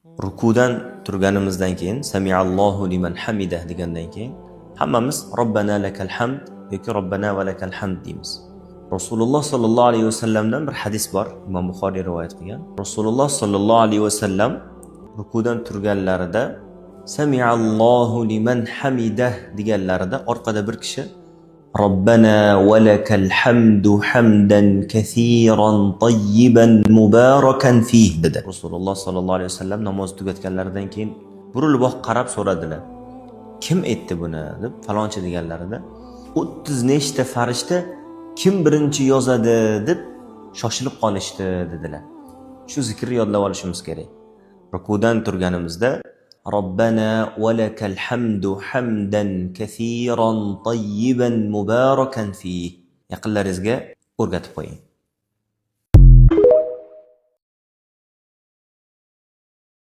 rukudan turganimizdan keyin samiallohu liman hamidah degandan keyin hammamiz robbana lakal hamd yoki robbana va lakal hamd deymiz. Rasululloh sollallohu alayhi vasallamdan bir hadis bor, Imom Buxoriy rivoyat qilgan. Rasululloh sollallohu alayhi vasallam rukudan turganlarida samiallohu liman hamidah deganlarida orqada bir kishi robbana va lakal hamdu hamdan kathiran tayyiban mubarakan fih dedi. Rasululloh sollallohu alayhi vasallam namoz tugatganlaridan keyin burilib qarab so'radilar, kim aytdi buni deb. Falonchi deganlarida 30 nechta farishta kim birinchi yozadi deb shoshilib qolishdi dedilar. Shu zikrni yodlab olishimiz kerak. Rukudan turganimizda robbana va lakal hamdu hamdan kathiran tayyiban mubarakan fih yaqinlaringizga o'rgatib qo'ying.